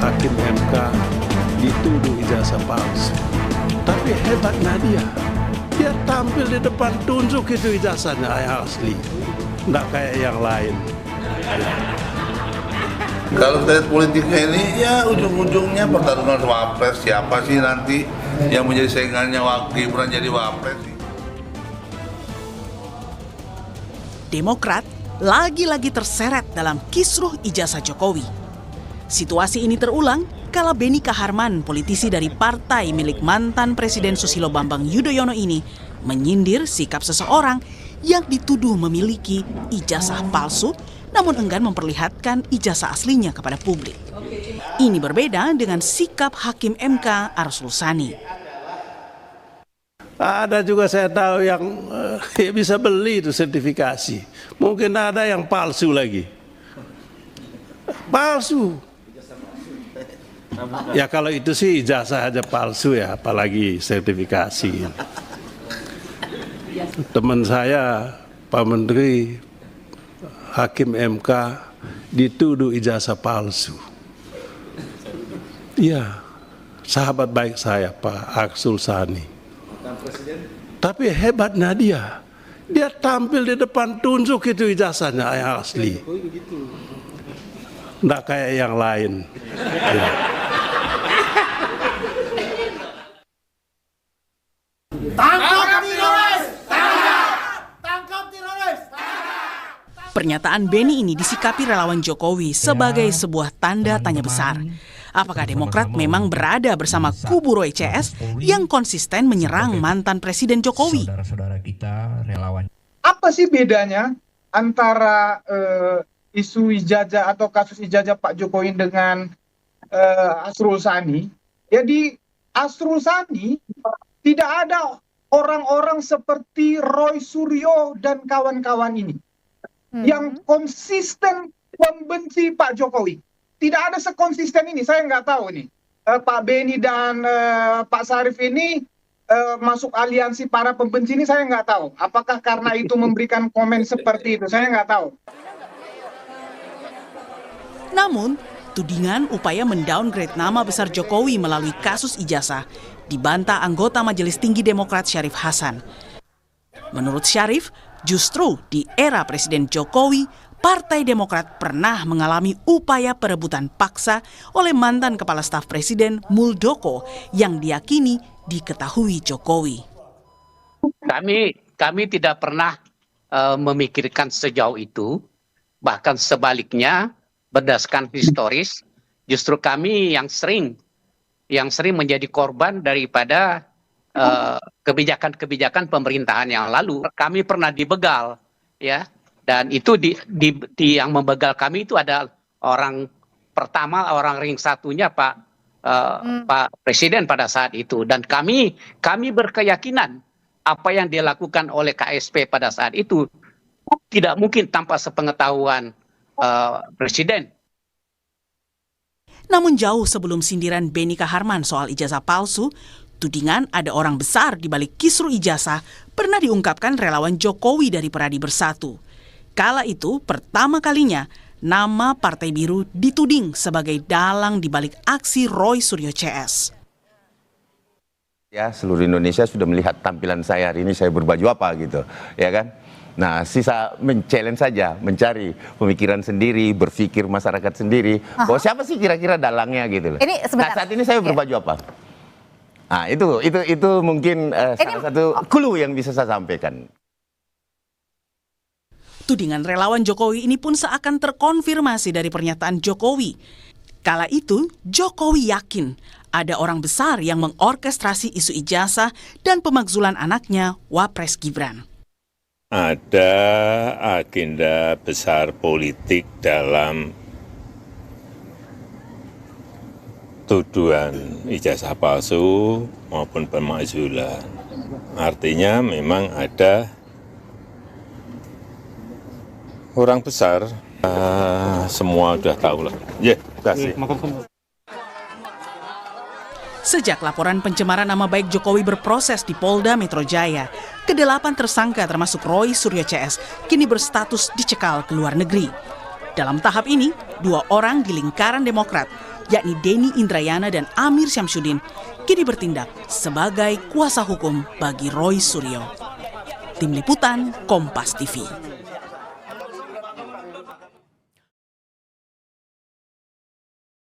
Hakim MK dituduh ijazah palsu. Tapi hebatnya dia tampil di depan tunjuk itu ijazahnya yang asli, nggak kayak yang lain. Kalau kita lihat politiknya ini, ya ujung-ujungnya pertarungan wapres, siapa sih nanti yang menjadi saingannya Gibran jadi wapres. Demokrat lagi-lagi terseret dalam kisruh ijazah Jokowi. Situasi ini terulang kala Beni Kaharman, politisi dari partai milik mantan Presiden Susilo Bambang Yudhoyono ini, menyindir sikap seseorang yang dituduh memiliki ijazah palsu namun enggan memperlihatkan ijazah aslinya kepada publik. Ini berbeda dengan sikap Hakim MK Arsul Sani. Ada juga saya tahu yang bisa beli itu sertifikasi. Mungkin ada yang palsu lagi. Palsu. Ya kalau itu sih ijazah aja palsu ya, apalagi sertifikasi. Teman saya, Pak Menteri, Hakim MK dituduh ijazah palsu. Iya, sahabat baik saya Pak Arsul Sani. Tapi hebatnya dia tampil di depan tunjuk itu ijazahnya yang asli, nggak kayak yang lain. Tangkap teroris! Tangkap teroris! Pernyataan Beni ini disikapi relawan Jokowi sebagai sebuah tanda tanya besar. Apakah Demokrat memang berada bersama kubu Roy CS yang konsisten menyerang mantan Presiden Jokowi? Saudara-saudara kita, relawan. Apa sih bedanya antara isu ijazah atau kasus ijazah Pak Jokowi dengan Arsul Sani? Jadi Arsul Sani tidak ada orang-orang seperti Roy Suryo dan kawan-kawan ini yang konsisten membenci Pak Jokowi. Tidak ada sekonsisten ini, saya nggak tahu nih. Pak Beni dan Pak Sarif ini masuk aliansi para pembenci ini, saya nggak tahu. Apakah karena itu memberikan komen seperti itu, saya nggak tahu. Namun, tudingan upaya mendowngrade nama besar Jokowi melalui kasus ijazah dibantah anggota Majelis Tinggi Demokrat Syarif Hasan. Menurut Syarif, justru di era Presiden Jokowi, Partai Demokrat pernah mengalami upaya perebutan paksa oleh mantan Kepala Staf Presiden Muldoko yang diyakini diketahui Jokowi. Kami tidak pernah memikirkan sejauh itu, bahkan sebaliknya berdasarkan historis, justru kami yang sering menjadi korban daripada kebijakan-kebijakan pemerintahan yang lalu. Kami pernah dibegal, ya. Dan itu yang membegal kami itu ada orang pertama, orang ring satunya Pak Presiden pada saat itu. Dan kami berkeyakinan apa yang dilakukan oleh KSP pada saat itu tidak mungkin tanpa sepengetahuan Presiden. Namun jauh sebelum sindiran Beni Kaharman soal ijazah palsu, tudingan ada orang besar di balik kisruh ijazah pernah diungkapkan relawan Jokowi dari Peradi Bersatu. Kala itu pertama kalinya nama Partai Biru dituding sebagai dalang di balik aksi Roy Suryo CS. Ya, seluruh Indonesia sudah melihat tampilan saya hari ini, saya berbaju apa gitu, ya kan? Nah, sisa men-challenge saja, mencari pemikiran sendiri, berpikir masyarakat sendiri. Bahwa siapa sih kira-kira dalangnya gitu loh. Nah, saat ini saya berbaju apa? Nah, itu mungkin salah satu clue yang bisa saya sampaikan. Tudingan relawan Jokowi ini pun seakan terkonfirmasi dari pernyataan Jokowi. Kala itu, Jokowi yakin ada orang besar yang mengorkestrasi isu ijazah dan pemakzulan anaknya, Wapres Gibran. Ada agenda besar politik dalam tuduhan ijazah palsu maupun pemakzulan. Artinya memang ada orang besar, semua udah tahu lah. Kasih. Sejak laporan pencemaran nama baik Jokowi berproses di Polda Metro Jaya, ke-8 tersangka termasuk Roy Suryo CS kini berstatus dicekal ke luar negeri. Dalam tahap ini, 2 orang di lingkaran Demokrat, yakni Denny Indrayana dan Amir Syamsuddin, kini bertindak sebagai kuasa hukum bagi Roy Suryo. Tim Liputan Kompas TV.